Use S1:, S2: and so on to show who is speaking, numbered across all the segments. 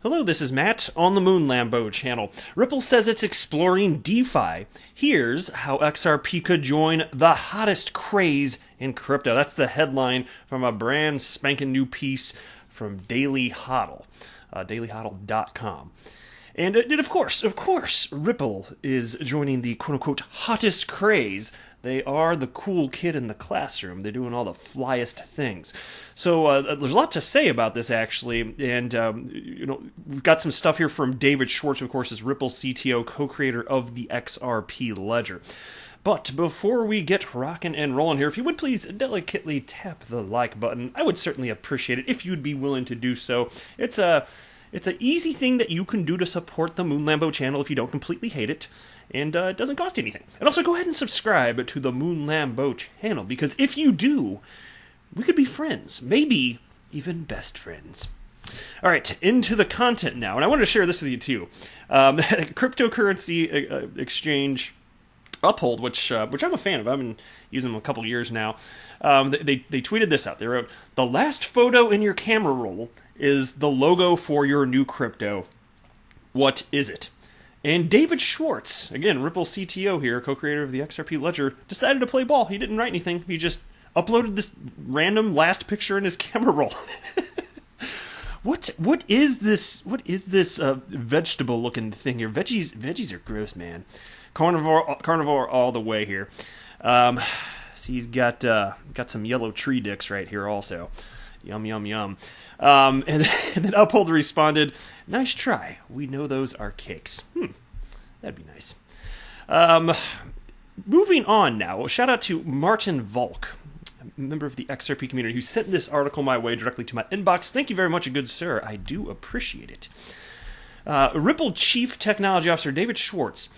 S1: Hello, this is Matt on the Moon Lambo channel. Ripple says it's exploring DeFi. Here's how XRP could join the hottest craze in crypto. That's the headline from a brand spanking new piece from Daily Hodl, dailyhodl.com. And of course, Ripple is joining the quote-unquote hottest craze. They are the cool kid in the classroom. They're doing all the flyest things. So there's a lot to say about this, actually. And, we've got some stuff here from David Schwartz, who, of course, is Ripple's CTO, co-creator of the XRP ledger. But before we get rocking and rolling here, if you would please delicately tap the like button, I would certainly appreciate it if you'd be willing to do so. It's an easy thing that you can do to support the Moon Lambo channel if you don't completely hate it. And it doesn't cost anything. And also go ahead and subscribe to the Moon Lambo channel, because if you do, we could be friends. Maybe even best friends. All right, into the content now. And I wanted to share this with you too. Cryptocurrency exchange Uphold, which I'm a fan of. I've been using them a couple years now. They tweeted this out. They wrote, "The last photo in your camera roll is the logo for your new crypto. What is it?" And David Schwartz, again, Ripple CTO here, co-creator of the XRP ledger, decided to play ball. He didn't write anything. He just uploaded this random last picture in his camera roll. What is this? What is this vegetable-looking thing here? Veggies are gross, man. Carnivore all the way here. See, he's got some yellow tree dicks right here also. Yum, yum, yum. And then Uphold responded, "Nice try. We know those are cakes." That'd be nice. Moving on now. Shout out to Martin Volk, a member of the XRP community, who sent this article my way directly to my inbox. Thank you very much, good sir. I do appreciate it. Ripple Chief Technology Officer David Schwartz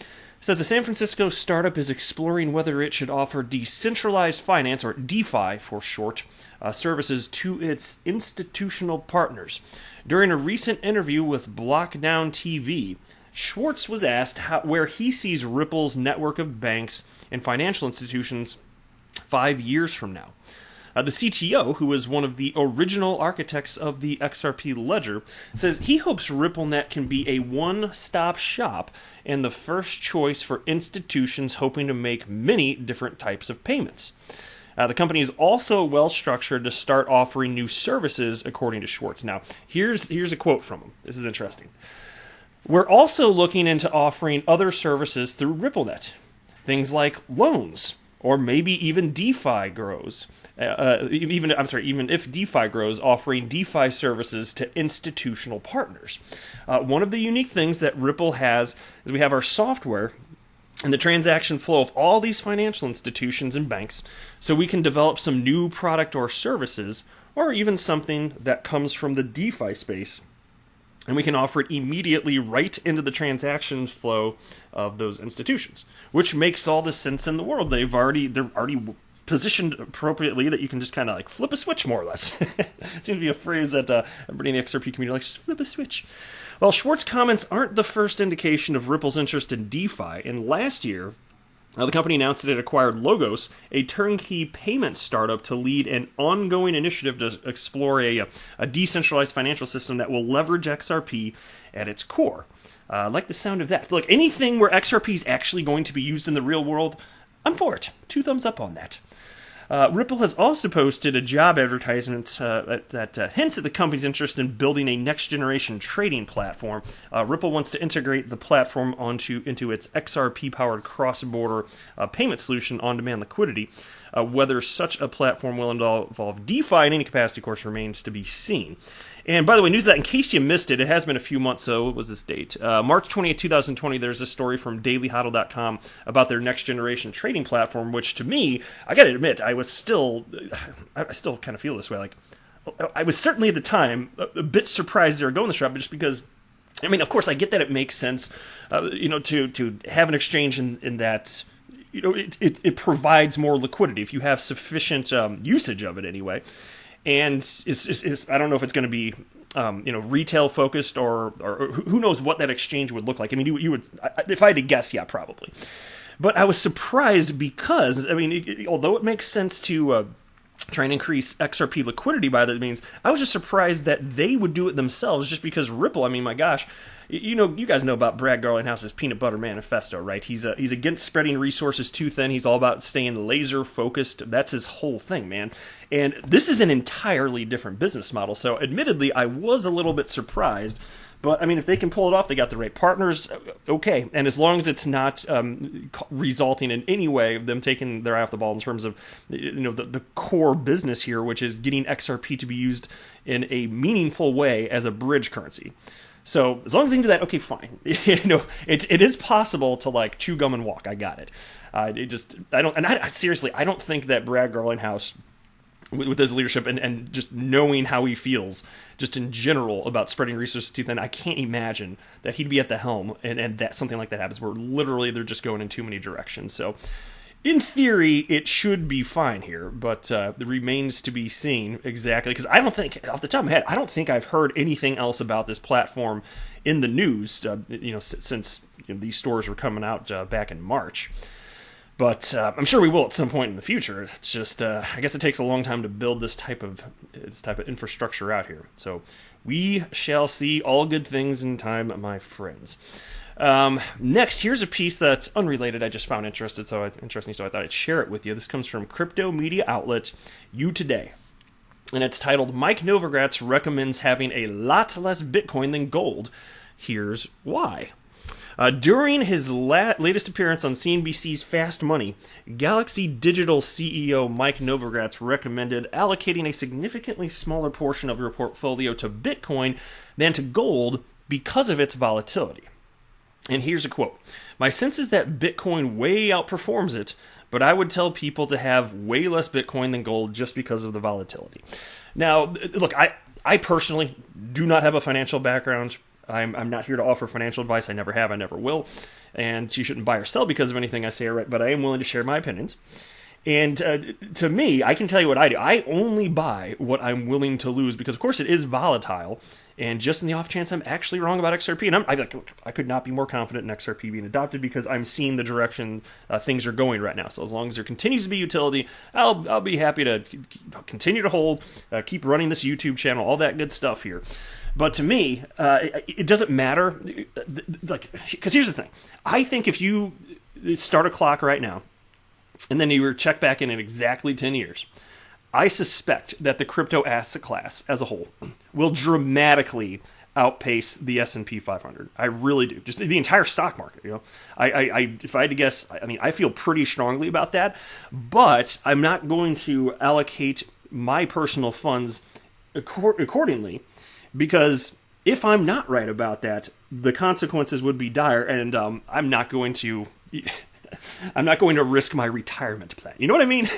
S1: says a San Francisco startup is exploring whether it should offer decentralized finance, or DeFi for short, services to its institutional partners. During a recent interview with Blockdown TV, Schwartz was asked where he sees Ripple's network of banks and financial institutions 5 years from now. The CTO, who was one of the original architects of the XRP ledger, says he hopes RippleNet can be a one-stop shop and the first choice for institutions hoping to make many different types of payments. The company is also well-structured to start offering new services, according to Schwartz. Now, here's a quote from him. This is interesting. "We're also looking into offering other services through RippleNet. Things like loans, or maybe even DeFi grows. Even if DeFi grows, offering DeFi services to institutional partners. One of the unique things that Ripple has is we have our software and the transaction flow of all these financial institutions and banks, so we can develop some new product or services, or even something that comes from the DeFi space, and we can offer it immediately right into the transaction flow of those institutions," which makes all the sense in the world. They're already positioned appropriately that you can just kind of like flip a switch, more or less. It seems to be a phrase that everybody in the XRP community likes, just flip a switch. Well, Schwartz's comments aren't the first indication of Ripple's interest in DeFi. And last year, the company announced that it acquired Logos, a turnkey payment startup, to lead an ongoing initiative to explore a decentralized financial system that will leverage XRP at its core. I like the sound of that. Look, anything where XRP is actually going to be used in the real world, I'm for it. 2 thumbs up on that. Ripple has also posted a job advertisement that hints at the company's interest in building a next-generation trading platform. Ripple wants to integrate the platform into its XRP-powered cross-border payment solution, on-demand liquidity. Whether such a platform will involve DeFi in any capacity, of course, remains to be seen. And by the way, news of that, in case you missed it, it has been a few months, so what was this date? March 28, 2020, there's a story from dailyhodl.com about their next-generation trading platform, which, to me, I gotta admit, I still kind of feel this way. Like, I was certainly at the time a bit surprised they were going this route, just because, I mean, of course, I get that it makes sense, to have an exchange in that, it provides more liquidity if you have sufficient usage of it anyway. And it's I don't know if it's going to be retail focused or who knows what that exchange would look like. I mean, you would, if I had to guess, yeah, probably. But I was surprised because, I mean, although it makes sense to try and increase XRP liquidity by that means. I was just surprised that they would do it themselves, just because Ripple, I mean, my gosh, you guys know about Brad Garlinghouse's Peanut Butter Manifesto, right? He's against spreading resources too thin. He's all about staying laser focused. That's his whole thing, man. And this is an entirely different business model. So admittedly, I was a little bit surprised. But, I mean, if they can pull it off, they got the right partners, okay. And as long as it's not resulting in any way of them taking their eye off the ball in terms of, the core business here, which is getting XRP to be used in a meaningful way as a bridge currency. So as long as they can do that, okay, fine. It is possible to, like, chew gum and walk. I got it. Seriously, I don't think that Brad Garlinghouse, with his leadership and just knowing how he feels just in general about spreading resources too thin, I can't imagine that he'd be at the helm and that something like that happens where literally they're just going in too many directions. So in theory, it should be fine here, but it remains to be seen exactly, because I don't think, off the top of my head, I don't think I've heard anything else about this platform in the news, since these stores were coming out back in March. But I'm sure we will at some point in the future. It's just, I guess it takes a long time to build this type of infrastructure out here. So we shall see. All good things in time, my friends. Next, here's a piece that's unrelated. I just found interesting, so I thought I'd share it with you. This comes from crypto media outlet You Today, and it's titled "Mike Novogratz recommends having a lot less Bitcoin than gold. Here's why." During his latest appearance on CNBC's Fast Money, Galaxy Digital CEO Mike Novogratz recommended allocating a significantly smaller portion of your portfolio to Bitcoin than to gold because of its volatility. And here's a quote: "My sense is that Bitcoin way outperforms it, but I would tell people to have way less Bitcoin than gold just because of the volatility." Now, look, I personally do not have a financial background. I'm not here to offer financial advice. I never have. I never will. And you shouldn't buy or sell because of anything I say or write, but I am willing to share my opinions. And to me, I can tell you what I do. I only buy what I'm willing to lose because, of course, it is volatile. And just in the off chance I'm actually wrong about XRP, and I could not be more confident in XRP being adopted because I'm seeing the direction things are going right now. So as long as there continues to be utility, I'll be happy to continue to hold, keep running this YouTube channel, all that good stuff here. But to me, it doesn't matter, because here's the thing. I think if you start a clock right now, and then you were check back in exactly 10 years, I suspect that the crypto asset class as a whole will dramatically outpace the S&P 500. I really do. Just the entire stock market, if I had to guess, I feel pretty strongly about that, but I'm not going to allocate my personal funds accordingly, because if I'm not right about that, the consequences would be dire, and I'm not going to risk my retirement plan. You know what I mean?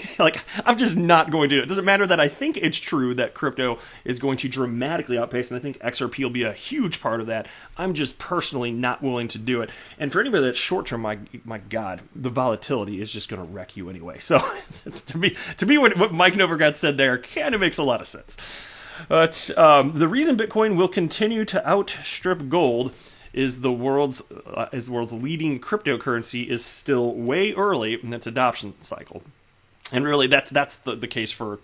S1: I'm just not going to do it. It doesn't matter that I think it's true that crypto is going to dramatically outpace, and I think XRP will be a huge part of that. I'm just personally not willing to do it. And for anybody that's short term, my God, the volatility is just going to wreck you anyway. So to me, what Mike Novogratz said there kind of makes a lot of sense. But the reason Bitcoin will continue to outstrip gold is the world's leading cryptocurrency is still way early in its adoption cycle. And really, that's the case for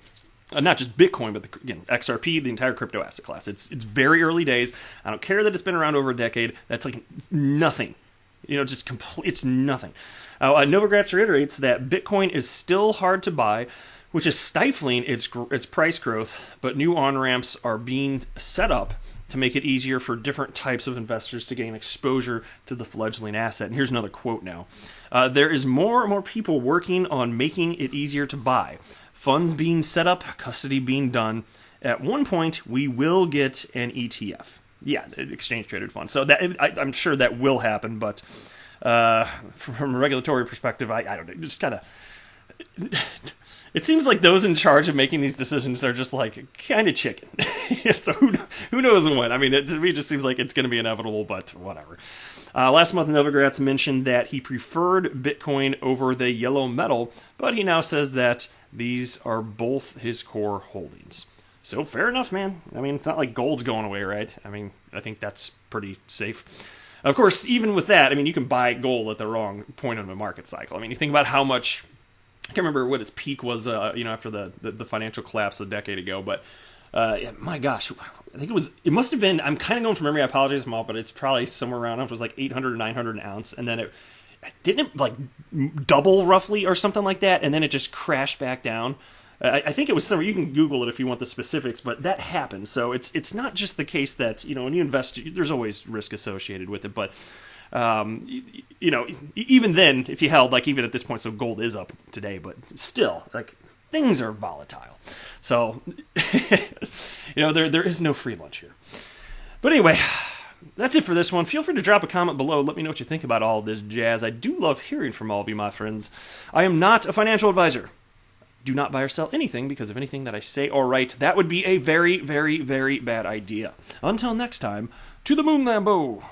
S1: not just Bitcoin, but again, XRP, the entire crypto asset class. It's very early days. I don't care that it's been around over a decade. That's like nothing. It's nothing. Novogratz reiterates that Bitcoin is still hard to buy, which is stifling its price growth, but new on-ramps are being set up to make it easier for different types of investors to gain exposure to the fledgling asset. And here's another quote now. "There is more and more people working on making it easier to buy. Funds being set up, custody being done. At one point, we will get an ETF." Yeah, exchange-traded fund. So I'm sure that will happen, but from a regulatory perspective, I don't know. Just kind of... It seems like those in charge of making these decisions are just kind of chicken. So who knows when? To me, it just seems like it's going to be inevitable, but whatever. Last month, Novogratz mentioned that he preferred Bitcoin over the yellow metal, but he now says that these are both his core holdings. So fair enough, man. It's not like gold's going away, right? I think that's pretty safe. Of course, even with that, you can buy gold at the wrong point of the market cycle. You think about how much can't remember what its peak was, after the financial collapse a decade ago, but yeah, my gosh, I think it must have been, I'm kind of going from memory, I apologize, Mal, but it's probably somewhere around, it was like 800 or 900 an ounce, and then it didn't like double roughly or something like that, and then it just crashed back down. I think it was somewhere, you can Google it if you want the specifics, but that happened. So it's not just the case that, when you invest, there's always risk associated with it, but even then, if you held, like, even at this point, so gold is up today, but still, like, things are volatile. So, there is no free lunch here. But anyway, that's it for this one. Feel free to drop a comment below. Let me know what you think about all of this jazz. I do love hearing from all of you, my friends. I am not a financial advisor. Do not buy or sell anything because of anything that I say or write. That would be a very, very, very bad idea. Until next time, to the moon, Lambo!